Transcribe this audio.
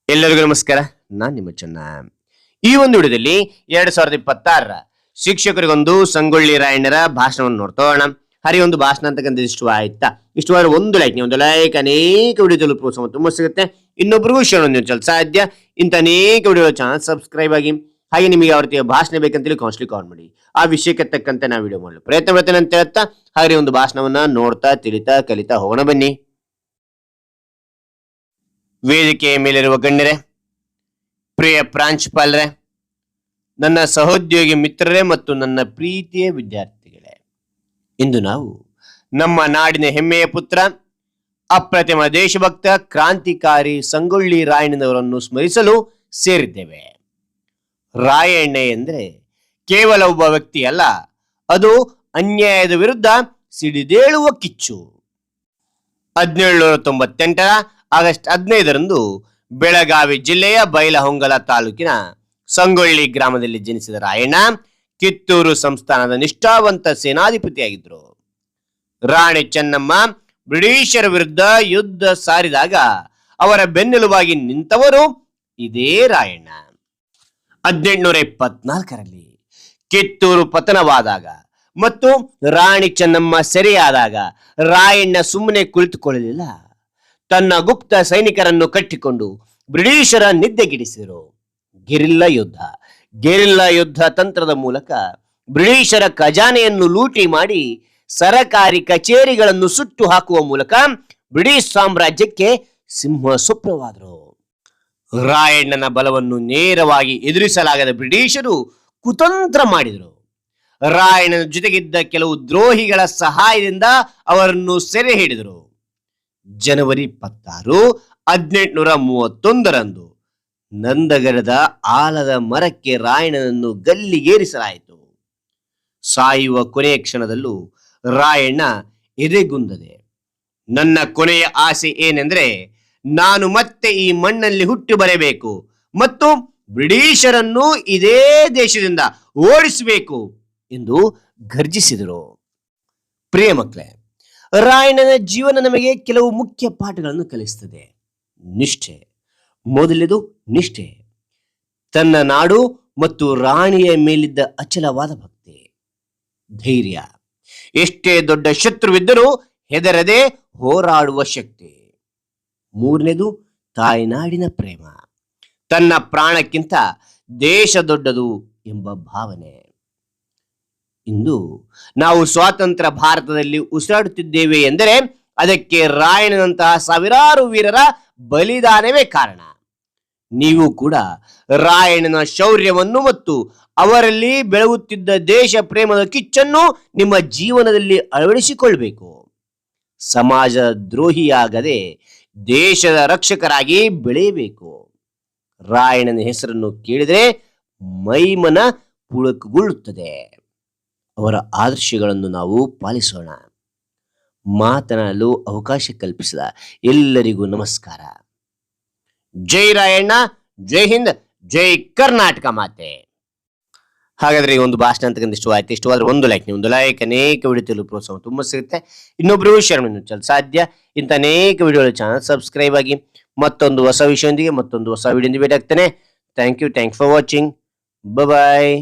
ಎಲ್ಲರಿಗೂ ನಮಸ್ಕಾರ. ನಾನು ನಿಮ್ಮ ಚೆನ್ನ. ಈ ಒಂದು ವಿಡಿಯೋದಲ್ಲಿ 2026ರ ಶಿಕ್ಷಕರಿಗೊಂದು ಸಂಗೊಳ್ಳಿ ರಾಯಣ್ಣರ ಭಾಷಣವನ್ನು ನೋಡ್ತೋಣ. ಹರಿ ಒಂದು ಭಾಷಣ ಅಂತಕ್ಕಂಥ ಇಷ್ಟ ಆಯ್ತಾ? ಇಷ್ಟವಾದ್ರೆ ಒಂದು ಲೈಕ್ ಅನೇಕ ವಿಡಿಯೋ ಪ್ರೋತ್ಸಾಹ ತುಂಬ ಸಿಗುತ್ತೆ. ಇನ್ನೊಬ್ಬರಿಗೂ ಶೇರ್ ಒಂದು ಸಾಧ್ಯ. ಇಂಥ ಅನೇಕ ವಿಡಿಯೋ ಚಾನಲ್ ಸಬ್ಸ್ಕ್ರೈಬ್ ಆಗಿ. ಹಾಗೆ ನಿಮಗೆ ಯಾವ ರೀತಿಯ ಭಾಷಣ ಬೇಕಂತೇಳಿ ಕಾನ್ಸ್ಟ್ಲಿ ಕಾಲ್ ಮಾಡಿ. ಆ ವಿಷಯಕ್ಕೆ ತಕ್ಕಂತೆ ನಾವು ವಿಡಿಯೋ ಮಾಡಲು ಪ್ರಯತ್ನ ಮಾಡ್ತೇನೆ ಅಂತ ಹೇಳ್ತಾ ಹಾಗೆ ಒಂದು ಭಾಷಣವನ್ನ ನೋಡ್ತಾ ತಿಳಿತಾ ಕಲಿತಾ ಹೋಗೋಣ ಬನ್ನಿ. ವೇದಿಕೆಯ ಮೇಲಿರುವ ಗಣ್ಯರೇ, ಪ್ರಿಯ ಪ್ರಾಂಶುಪಾಲರೇ, ನನ್ನ ಸಹೋದ್ಯೋಗಿ ಮಿತ್ರರೇ ಮತ್ತು ನನ್ನ ಪ್ರೀತಿಯ ವಿದ್ಯಾರ್ಥಿಗಳೇ, ಇಂದು ನಾವು ನಮ್ಮ ನಾಡಿನ ಹೆಮ್ಮೆಯ ಪುತ್ರ, ಅಪ್ರತಿಮ ದೇಶಭಕ್ತ, ಕ್ರಾಂತಿಕಾರಿ ಸಂಗೊಳ್ಳಿ ರಾಯಣ್ಣನವರನ್ನು ಸ್ಮರಿಸಲು ಸೇರಿದ್ದೇವೆ. ರಾಯಣ್ಣ ಎಂದರೆ ಕೇವಲ ಒಬ್ಬ ವ್ಯಕ್ತಿ ಅಲ್ಲ, ಅದು ಅನ್ಯಾಯದ ವಿರುದ್ಧ ಸಿಡಿದೇಳುವ ಕಿಚ್ಚು. 1798ರ ಆಗಸ್ಟ್ 15ರಂದು ಬೆಳಗಾವಿ ಜಿಲ್ಲೆಯ ಬೈಲಹೊಂಗಲ ತಾಲೂಕಿನ ಸಂಗೊಳ್ಳಿ ಗ್ರಾಮದಲ್ಲಿ ಜನಿಸಿದ ರಾಯಣ್ಣ ಕಿತ್ತೂರು ಸಂಸ್ಥಾನದ ನಿಷ್ಠಾವಂತ ಸೇನಾಧಿಪತಿಯಾಗಿದ್ದರು. ರಾಣಿ ಚೆನ್ನಮ್ಮ ಬ್ರಿಟಿಷರ ವಿರುದ್ಧ ಯುದ್ಧ ಸಾರಿದಾಗ ಅವರ ಬೆನ್ನೆಲುಬಾಗಿ ನಿಂತವರು ಇದೇ ರಾಯಣ್ಣ. 1824ರಲ್ಲಿ ಕಿತ್ತೂರು ಪತನವಾದಾಗ ಮತ್ತು ರಾಣಿ ಚೆನ್ನಮ್ಮ ಸೆರೆಯಾದಾಗ ರಾಯಣ್ಣ ಸುಮ್ಮನೆ ಕುಳಿತುಕೊಳ್ಳಲಿಲ್ಲ. ತನ್ನ ಗುಪ್ತ ಸೈನಿಕರನ್ನು ಕಟ್ಟಿಕೊಂಡು ಬ್ರಿಟಿಷರ ನಿದ್ದೆಗಿಡಿಸಿದರು. ಗೆರಿಲ್ಲಾ ಯುದ್ಧ ತಂತ್ರದ ಮೂಲಕ ಬ್ರಿಟಿಷರ ಖಜಾನೆಯನ್ನು ಲೂಟಿ ಮಾಡಿ ಸರಕಾರಿ ಕಚೇರಿಗಳನ್ನು ಸುಟ್ಟು ಹಾಕುವ ಮೂಲಕ ಬ್ರಿಟಿಷ್ ಸಾಮ್ರಾಜ್ಯಕ್ಕೆ ಸಿಂಹ ಸ್ವಪ್ನವಾದರು. ರಾಯಣ್ಣನ ಬಲವನ್ನು ನೇರವಾಗಿ ಎದುರಿಸಲಾಗದ ಬ್ರಿಟಿಷರು ಕುತಂತ್ರ ಮಾಡಿದರು. ರಾಯಣ್ಣನ ಜೊತೆಗಿದ್ದ ಕೆಲವು ದ್ರೋಹಿಗಳ ಸಹಾಯದಿಂದ ಅವರನ್ನು ಸೆರೆ ಹಿಡಿದರು. ಜನವರಿ 16, 1831ರಂದು ನಂದಗಡದ ಆಲದ ಮರಕ್ಕೆ ರಾಯಣ್ಣನನ್ನು ಗಲ್ಲಿಗೇರಿಸಲಾಯಿತು. ಸಾಯುವ ಕೊನೆಯ ಕ್ಷಣದಲ್ಲೂ ರಾಯಣ್ಣ ಎದೆಗುಂದದೆ, ನನ್ನ ಕೊನೆಯ ಆಸೆ ಏನೆಂದ್ರೆ ನಾನು ಮತ್ತೆ ಈ ಮಣ್ಣಲ್ಲಿ ಹುಟ್ಟಿ ಬರಬೇಕು ಮತ್ತು ಬ್ರಿಟಿಷರನ್ನು ಇದೇ ದೇಶದಿಂದ ಓಡಿಸಬೇಕು ಎಂದು ಗರ್ಜಿಸಿದರು. ಪ್ರಿಯ ಮಕ್ಕಳೇ, ರಾಯಣ್ಣನ ಜೀವನ ನಮಗೆ ಕೆಲವು ಮುಖ್ಯ ಪಾಠಗಳನ್ನು ಕಲಿಸುತ್ತದೆ. ನಿಷ್ಠೆ. ಮೊದಲನೇದು ನಿಷ್ಠೆ. ತನ್ನ ನಾಡು ಮತ್ತು ರಾಣಿಯ ಮೇಲಿದ್ದ ಅಚಲವಾದ ಭಕ್ತಿ. ಧೈರ್ಯ. ಎಷ್ಟೇ ದೊಡ್ಡ ಶತ್ರುವಿದ್ದರೂ ಹೆದರದೆ ಹೋರಾಡುವ ಶಕ್ತಿ. ಮೂರನೇದು ತಾಯ್ನಾಡಿನ ಪ್ರೇಮ. ತನ್ನ ಪ್ರಾಣಕ್ಕಿಂತ ದೇಶ ದೊಡ್ಡದು ಎಂಬ ಭಾವನೆ. ಇಂದು ನಾವು ಸ್ವಾತಂತ್ರ್ಯ ಭಾರತದಲ್ಲಿ ಉಸಿರಾಡುತ್ತಿದ್ದೇವೆ ಎಂದರೆ ಅದಕ್ಕೆ ರಾಯಣ್ಣನಂತಹ ಸಾವಿರಾರು ವೀರರ ಬಲಿದಾನವೇ ಕಾರಣ. ನೀವು ಕೂಡ ರಾಯಣ್ಣನ ಶೌರ್ಯವನ್ನು ಮತ್ತು ಅವರಲ್ಲಿ ಬೆಳಗುತ್ತಿದ್ದ ದೇಶ ಪ್ರೇಮದ ಕಿಚ್ಚನ್ನು ನಿಮ್ಮ ಜೀವನದಲ್ಲಿ ಅಳವಡಿಸಿಕೊಳ್ಬೇಕು. ಸಮಾಜ ದ್ರೋಹಿಯಾಗದೆ ದೇಶದ ರಕ್ಷಕರಾಗಿ ಬೆಳೆಯಬೇಕು. ರಾಯಣ್ಣನ ಹೆಸರನ್ನು ಕೇಳಿದರೆ ಮೈಮನ ಪುಳಕಗೊಳ್ಳುತ್ತದೆ. ಅವರ ಆದರ್ಶಗಳನ್ನು ನಾವು ಪಾಲಿಸೋಣ. ಮಾತನಾಡಲು ಅವಕಾಶ ಕಲ್ಪಿಸಿದ ಎಲ್ಲರಿಗೂ ನಮಸ್ಕಾರ. ಜೈ ರಾಯಣ್ಣ, ಜೈ ಹಿಂದ್, ಜೈ ಕರ್ನಾಟಕ ಮಾತೆ. ಹಾಗಾದ್ರೆ ಈ ಒಂದು ಭಾಷಣ ಅಂತಕ್ಕಂಥ ಇಷ್ಟವಾಯ್ತು. ಇಷ್ಟವಾದ್ರೆ ಒಂದು ಲೈಕ್ ಅನೇಕ ವಿಡಿಯೋ ಪ್ರೋತ್ಸಾಹ ತುಂಬ ಸಿಗುತ್ತೆ. ಇನ್ನೊಬ್ಬರು ಶೇರ್ ಮಾಡಲು ಸಾಧ್ಯ. ಇಂಥ ಅನೇಕ ವಿಡಿಯೋಗಳ ಚಾನಲ್ ಸಬ್ಸ್ಕ್ರೈಬ್ ಆಗಿ. ಮತ್ತೊಂದು ಹೊಸ ವಿಷಯದೊಂದಿಗೆ ಮತ್ತೊಂದು ಹೊಸ ವಿಡಿಯೋದಿಂದ ಭೇಟಿ ಆಗ್ತೇನೆ. Thank you for watching. Bye.